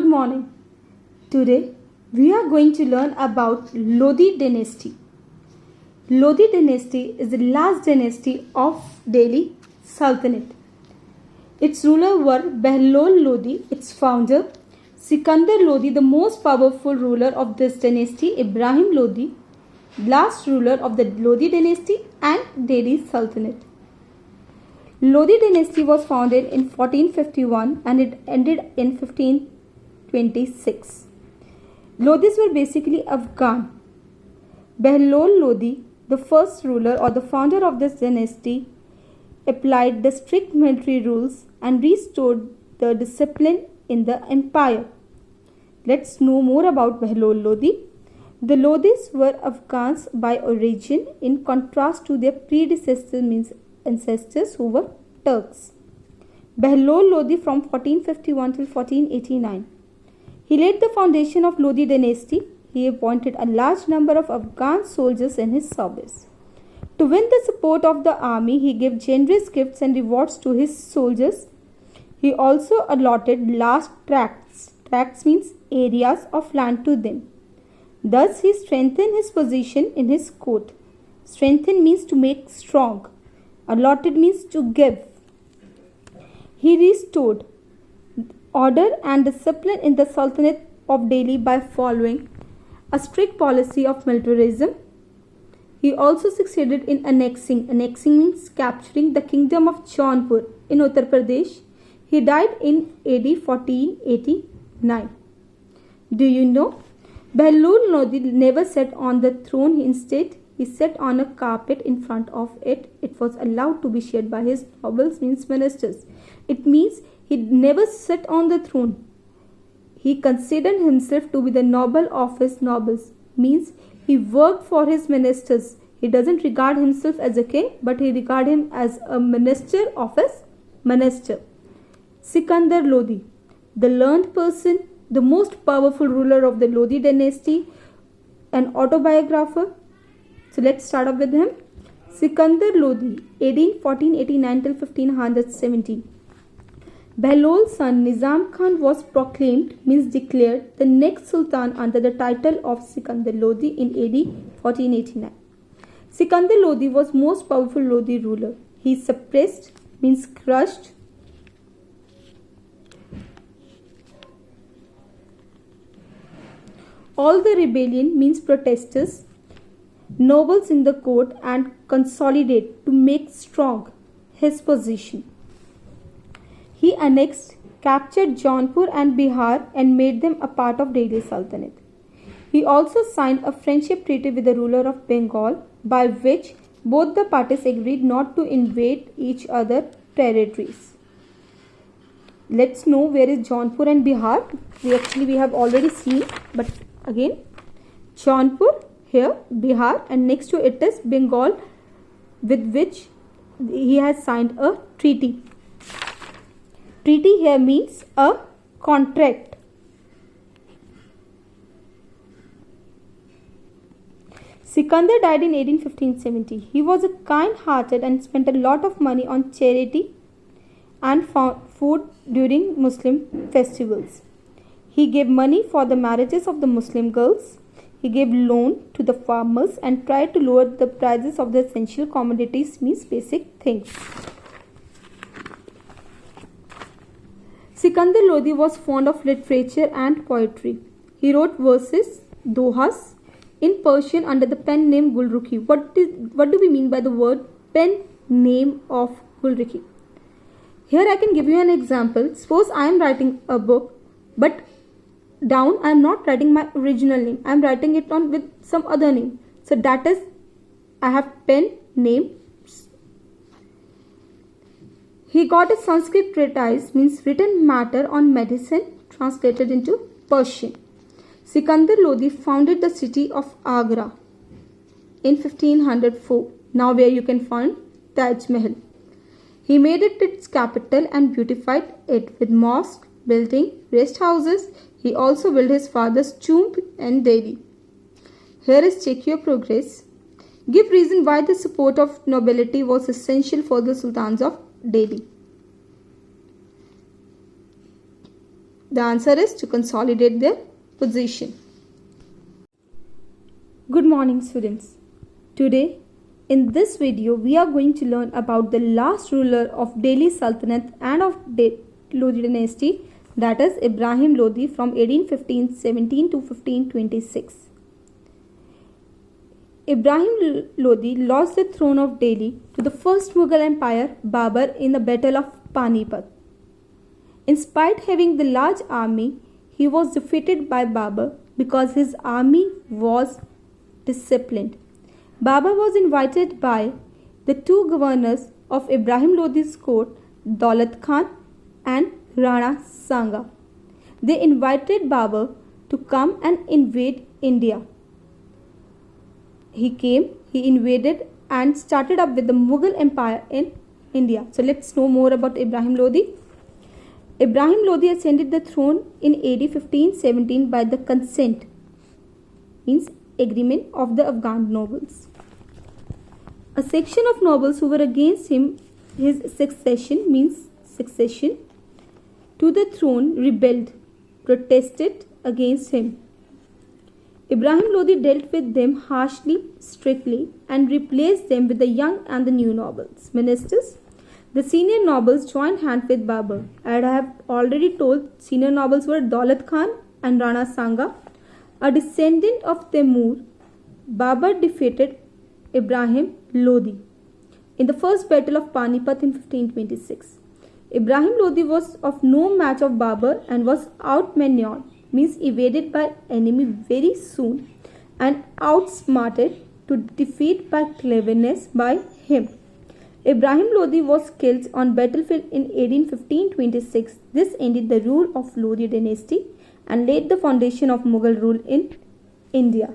morning. Today we are going to learn about Lodi dynasty. Lodi dynasty is the last dynasty of Delhi Sultanate. Its rulers were Behlol Lodi, its founder, Sikandar Lodi, the most powerful ruler of this dynasty, Ibrahim Lodi, last ruler of the Lodi dynasty, and Delhi Sultanate. Lodi dynasty was founded in 1451 and it ended in 1526. Lodis were basically Afghan. Behlol Lodi, the first ruler or the founder of this dynasty, applied the strict military rules and restored the discipline in the empire. Let's know more about Behlol Lodi. The Lodis were Afghans by origin in contrast to their predecessors, means ancestors who were Turks. Behlol Lodi from 1451 till 1489. He laid the foundation of Lodi dynasty. He appointed a large number of Afghan soldiers in his service. To win the support of the army, he gave generous gifts and rewards to his soldiers. He also allotted large tracts. Tracts means areas of land to them. Thus, he strengthened his position in his court. Strengthen means to make strong. Allotted means to give. He restored order and discipline in the Sultanate of Delhi by following a strict policy of militarism. He also succeeded in annexing. Annexing means capturing the kingdom of Jaunpur in Uttar Pradesh. He died in AD 1489. Do you know? Behlol Lodi never sat on the throne. Instead, he sat on a carpet in front of it. It was allowed to be shared by his nobles, means ministers. It means he never sat on the throne. He considered himself to be the noble of his nobles, means he worked for his ministers. He doesn't regard himself as a king, but he regarded him as a minister of his minister. Sikandar Lodi, the learned person, the most powerful ruler of the Lodi dynasty, an autobiographer. So let's start off with him. Sikandar Lodi, AD 1489 till 1517. Behlol's son Nizam Khan was proclaimed, means declared, the next sultan under the title of Sikandar Lodi in AD 1489. Sikandar Lodi was most powerful Lodi ruler. He suppressed, means crushed, all the rebellion, means protesters, nobles in the court, and consolidate to make strong his position. He annexed, captured Jaunpur and Bihar and made them a part of Delhi Sultanate. He also signed a friendship treaty with the ruler of Bengal, by which both the parties agreed not to invade each other's territories. Let's know where is Jaunpur and Bihar. We have already seen, but again, Jaunpur here, Bihar, and next to it is Bengal, with which he has signed a treaty. Treaty here means a contract. Sikandar died in 1570. He was a kind-hearted and spent a lot of money on charity and food during Muslim festivals. He gave money for the marriages of the Muslim girls. He gave loan to the farmers and tried to lower the prices of the essential commodities, means basic things. Sikandar Lodi was fond of literature and poetry. He wrote verses, dohas, in Persian under the pen name Gulrukhi. What do we mean by the word pen name of Gulrukhi? Here I can give you an example. Suppose I am writing a book, but down I am not writing my original name. I am writing it on with some other name. So that is, I have pen name. He got a Sanskrit treatise, means written matter on medicine, translated into Persian. Sikandar Lodi founded the city of Agra in 1504, now where you can find Taj Mahal. He made it its capital and beautified it with mosque, building, rest houses. He also built his father's tomb in Delhi. Here is check your progress. Give reason why the support of nobility was essential for the sultans of Delhi. The answer is to consolidate their position. Good morning, students. Today in this video we are going to learn about the last ruler of Delhi Sultanate and of Lodi dynasty, that is Ibrahim Lodi from 1817 to 1526. Ibrahim Lodi lost the throne of Delhi to the first Mughal Empire Babur in the Battle of Panipat. In spite of having the large army, he was defeated by Babur because his army was disciplined. Babur was invited by the two governors of Ibrahim Lodi's court, Daulat Khan and Rana Sanga. They invited Babur to come and invade India. He came, he invaded and started up with the Mughal Empire in India. So let's know more about Ibrahim Lodi. Ibrahim Lodi ascended the throne in AD 1517 by the consent, means agreement, of the Afghan nobles. A section of nobles who were against him, his succession, means succession to the throne, rebelled, protested against him. Ibrahim Lodi dealt with them harshly, strictly, and replaced them with the young and the new nobles, ministers. The senior nobles joined hands with Babur. As I have already told, senior nobles were Daulat Khan and Rana Sanga. A descendant of Temur, Babur defeated Ibrahim Lodi in the first battle of Panipat in 1526. Ibrahim Lodi was of no match of Babur and was outmaneuvered, means evaded by enemy very soon, and outsmarted to defeat by cleverness by him. Ibrahim Lodi was killed on battlefield in 1526. This ended the rule of Lodi dynasty and laid the foundation of Mughal rule in India.